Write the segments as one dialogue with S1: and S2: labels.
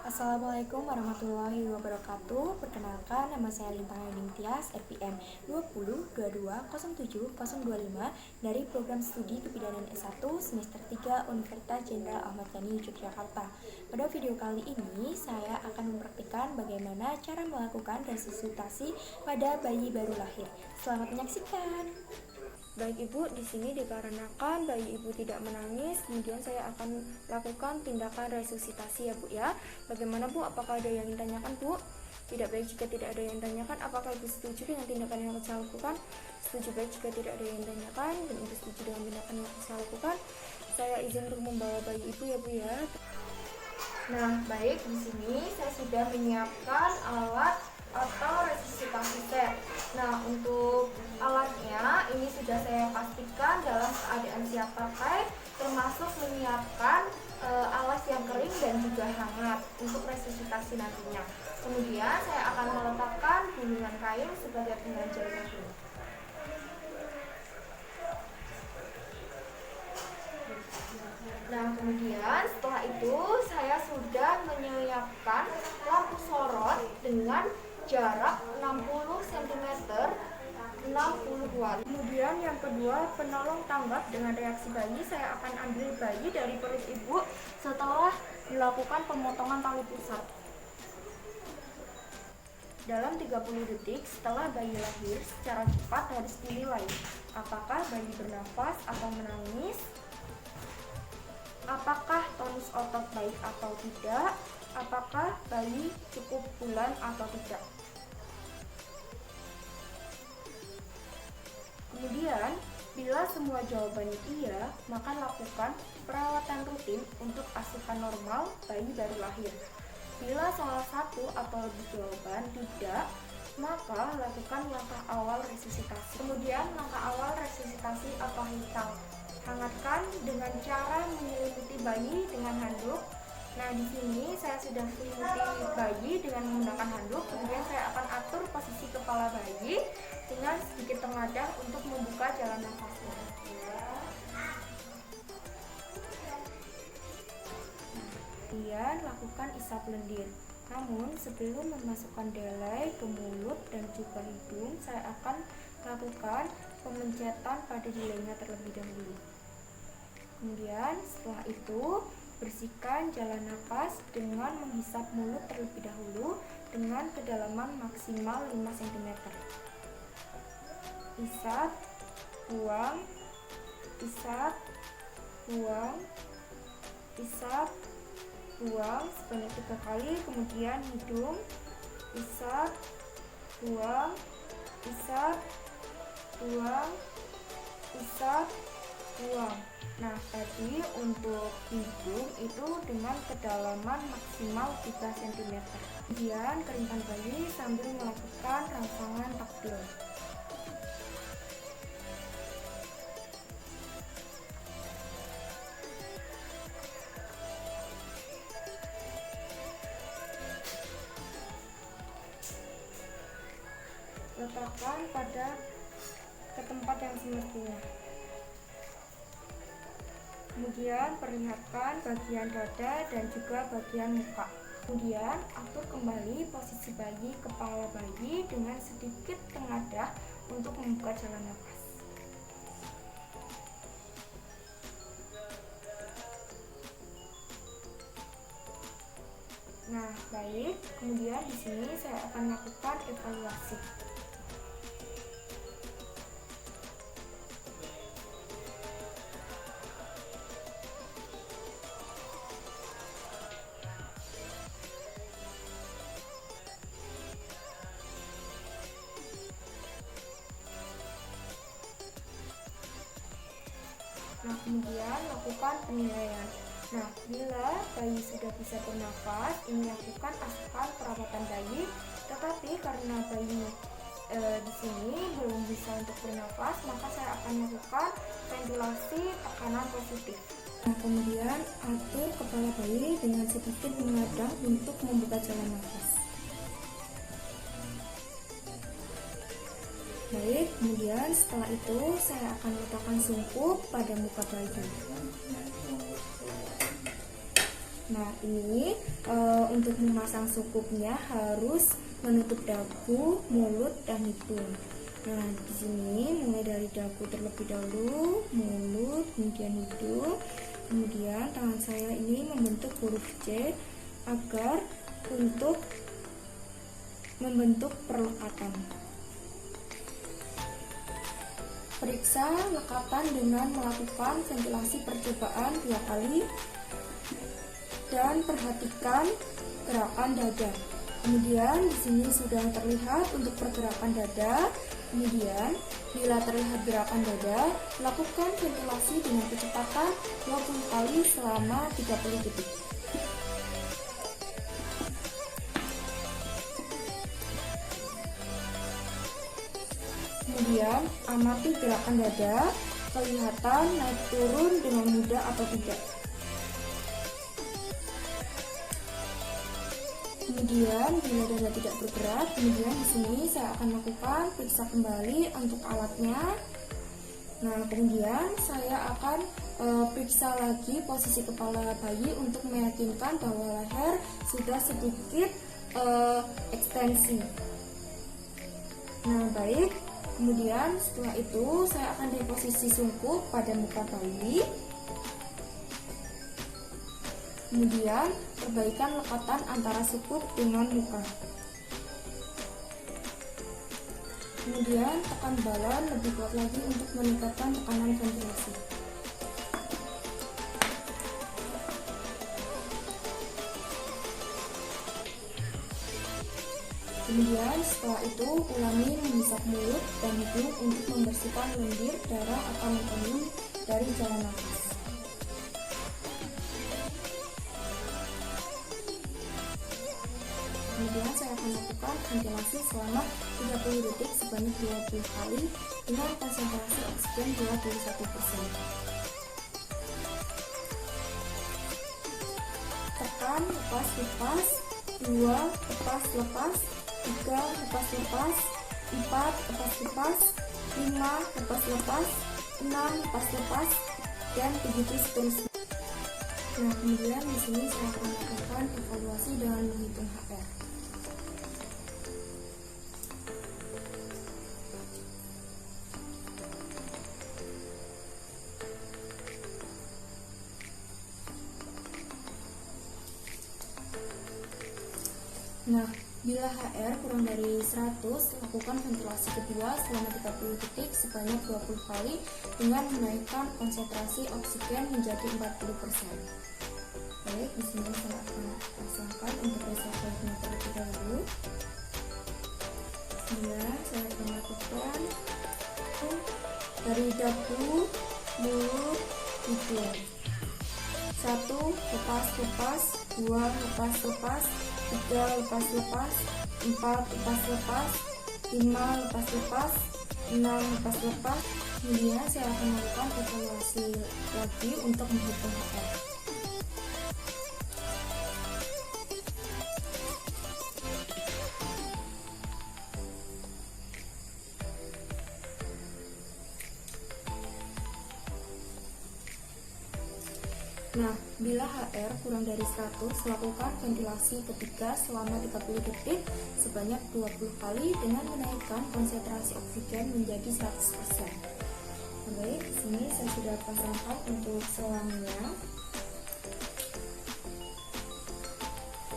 S1: Assalamualaikum warahmatullahi wabarakatuh. Perkenalkan, nama saya Lintang Aning Tias, RPM 20220725 dari Program Studi Kebidanan S1 Semester 3 Universitas Jenderal Ahmad Yani, Yogyakarta. Pada video kali ini, saya akan mempraktikkan bagaimana cara melakukan resusitasi pada bayi baru lahir. Selamat menyaksikan. Baik Ibu, di sini dikarenakan bayi Ibu tidak menangis, kemudian saya akan lakukan tindakan resusitasi ya Bu ya. Bagaimana Bu? Apakah ada yang ditanyakan Bu? Tidak baik jika tidak ada yang ditanyakan. Apakah Ibu setuju dengan tindakan yang akan saya lakukan? Setuju baik jika tidak ada yang ditanyakan dan Ibu setuju dengan tindakan yang akan saya lakukan. Saya izin untuk membawa bayi Ibu ya Bu ya. Nah, baik, di sini saya sudah menyiapkan alat atau resusitasi set. Nah, untuk alatnya ini sudah saya pastikan dalam keadaan siap pakai, termasuk menyiapkan alas yang kering dan juga hangat untuk resusitasi nantinya. Kemudian saya akan meletakkan gulungan kain sebagai pengajarnya dulu. Nah, kemudian setelah itu saya sudah menyiapkan lampu sorot dengan jarak 60 cm 60 watt. Kemudian yang kedua, penolong tanggap dengan reaksi bayi. Saya akan ambil bayi dari perut ibu setelah dilakukan pemotongan tali pusat. Dalam 30 detik setelah bayi lahir, secara cepat harus dinilai apakah bayi bernafas atau menangis, apakah tonus otot baik atau tidak, apakah bayi cukup bulan atau tidak. Kemudian, bila semua jawabannya iya, maka lakukan perawatan rutin untuk asuhan normal bayi baru lahir. Bila salah satu atau lebih jawaban tidak, maka lakukan langkah awal resusitasi. Kemudian, langkah awal resusitasi atau hitam. Hangatkan dengan cara menyelimuti bayi dengan handuk. Nah, di sini saya sudah selimuti bayi dengan menggunakan handuk. Kemudian saya akan atur posisi kepala bayi dengan sedikit tengadah untuk membuka jalan nafasnya. Kemudian lakukan isap lendir. Namun sebelum memasukkan delai ke mulut dan juga hidung, saya akan lakukan pemencetan pada delaynya terlebih dahulu. Kemudian setelah itu bersihkan jalan nafas dengan menghisap mulut terlebih dahulu dengan kedalaman maksimal 5 cm. Isap, buang, isap, buang, isap, buang sebanyak 3 kali. Kemudian hidung, isap, buang, isap, buang, isap, buang. Nah, tadi untuk hidung itu dengan kedalaman maksimal 3 cm. Kemudian keringkan bayi sambil melakukan rangsangan taktil. Letakkan ke tempat yang semestinya. Kemudian perlihatkan bagian dada dan juga bagian muka. Kemudian atur kembali posisi bayi, kepala bayi dengan sedikit tengadah untuk membuka jalan nafas. Nah, baik. Kemudian di sini saya akan lakukan evaluasi. Nah, kemudian lakukan penilaian. Nah, bila bayi sudah bisa bernafas, ini lakukan asuhan perawatan bayi. Tetapi karena bayi di sini belum bisa untuk bernafas, maka saya akan lakukan ventilasi tekanan positif. Nah, kemudian atur kepala bayi dengan sedikit mengadang untuk membuka jalan nafas. Baik, kemudian setelah itu saya akan letakkan sungkup pada muka bayi. Nah, ini untuk memasang sukupnya harus menutup dagu, mulut, dan hidung. Nah, di sini mulai dari dagu terlebih dahulu, mulut, kemudian hidung, kemudian tangan saya ini membentuk huruf C agar untuk membentuk perlekatan. Periksa lekatan dengan melakukan ventilasi percobaan 2 kali dan perhatikan gerakan dada. Kemudian di sini sudah terlihat untuk pergerakan dada. Kemudian bila terlihat gerakan dada, lakukan ventilasi dengan kecepatan 20 kali selama 30 detik. Kemudian amati gerakan dada, kelihatan naik turun dengan mudah atau tidak. Kemudian bila dada tidak bergerak, kemudian di sini saya akan lakukan periksa kembali untuk alatnya. Nah, kemudian saya akan periksa lagi posisi kepala bayi untuk meyakinkan bahwa leher sudah sedikit ekstensi. Nah, baik. Kemudian setelah itu saya akan di posisi sungkup pada muka bayi. Kemudian perbaikan lekatan antara sungkup dengan muka. Kemudian tekan balon lebih kuat lagi untuk meningkatkan tekanan ventilasi. Kemudian setelah itu ulangi menghisap mulut dan hidung untuk membersihkan lendir, darah atau mengandung dari jalan nafas. Kemudian saya akan lakukan ventilasi selama 30 detik sebanyak 20 kali dengan konsentrasi oksigen 21%. Tekan lepas-lepas, 2 lepas-lepas, 3 lepas-lepas, 4 lepas-lepas, 5 lepas-lepas, 6 lepas-lepas, dan begitu seterusnya. Nah, kemudian di sini saya akan melakukan evaluasi dengan menghitung HR. Nah, bila HR kurang dari 100, lakukan ventilasi kedua selama 30 detik sebanyak 20 kali dengan menaikkan konsentrasi oksigen menjadi 40%. Baik, di sini saya akan pasangkan untuk reservoirnya terlebih dahulu. Kemudian saya akan lakukan dari dagu, mulut, hidung. 1 lepas-lepas, 2 lepas-lepas, 3 lepas-lepas, 4 lepas-lepas, 5 lepas-lepas, 6 lepas-lepas. Kemudian saya akan melakukan evaluasi lagi untuk menghitung HR. Nah, bila HR kurang dari 100, lakukan ventilasi ketiga selama 30 detik sebanyak 20 kali dengan menaikkan konsentrasi oksigen menjadi 100%. Baik, di sini saya sudah pasangkan untuk selangnya.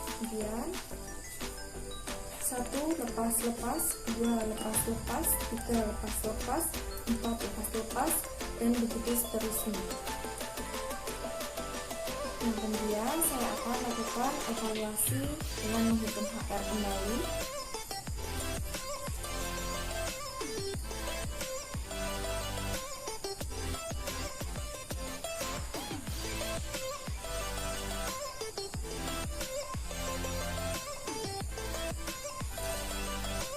S1: Kemudian 1 lepas-lepas, 2 lepas-lepas, 3 lepas-lepas, 4 lepas-lepas, dan begitu seterusnya. Nah, kemudian saya akan lakukan evaluasi dengan menghitung HR kembali.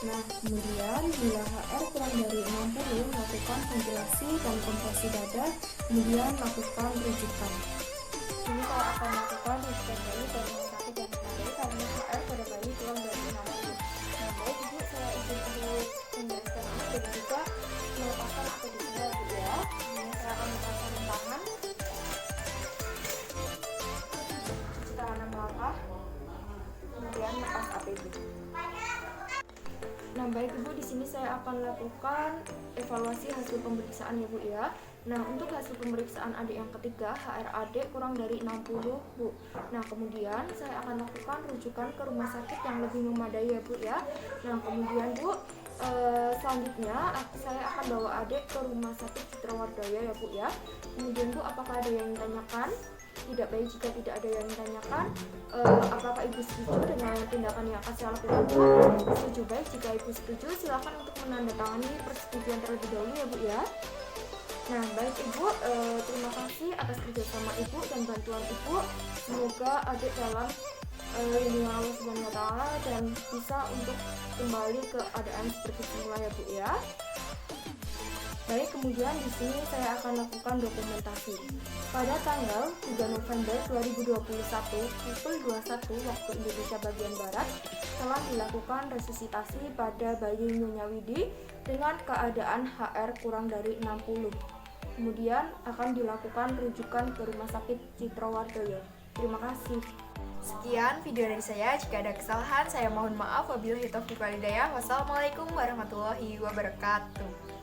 S1: Nah, kemudian bila HR kurang dari 60, lakukan ventilasi dan kompresi dada, kemudian lakukan rujukan. Ini saya akan melakukan rujukan bayi pada rumah sakit yang memadai karena HR pada bayi kurang dari 60. Nah, baik Ibu, saya izin untuk membereskan anak dan juga melepaskan atau ditinggal Bu ya. Ini saya akan melepaskan tangan. Kita Ibu. Nah, baik Ibu, di sini saya akan lakukan evaluasi hasil pemeriksaan ya Bu ya. Nah, untuk hasil pemeriksaan adik yang ketiga, HRAD kurang dari 60 Bu. Nah, kemudian saya akan lakukan rujukan ke rumah sakit yang lebih memadai ya Bu ya. Nah, kemudian Bu, selanjutnya saya akan bawa adik ke rumah sakit Citrawardaya ya Bu ya. Kemudian Bu, apakah ada yang ditanyakan? Tidak baik jika tidak ada yang ditanyakan. Apakah Ibu setuju dengan tindakan yang akan saya lakukan Bu? Setuju. Baik, jika Ibu setuju silakan untuk menandatangani persetujuan terlebih dahulu ya Bu ya. Nah, baik Ibu, terima kasih atas kerjasama Ibu dan bantuan Ibu. Semoga adik dalam lindungan Allah Subhanahu wa Ta'ala dan bisa untuk kembali ke keadaan seperti semula ya Bu ya. Baik, kemudian di sini saya akan lakukan dokumentasi. Pada tanggal 3 November 2021 pukul 21 waktu Indonesia bagian Barat telah dilakukan resusitasi pada bayi Nyonya Widi dengan keadaan HR kurang dari 60. Kemudian akan dilakukan rujukan ke Rumah Sakit Citrawardaya. Terima kasih.
S2: Sekian video dari saya. Jika ada kesalahan, saya mohon maaf. Wabillahi taufiq wal hidayah. Wassalamualaikum warahmatullahi wabarakatuh.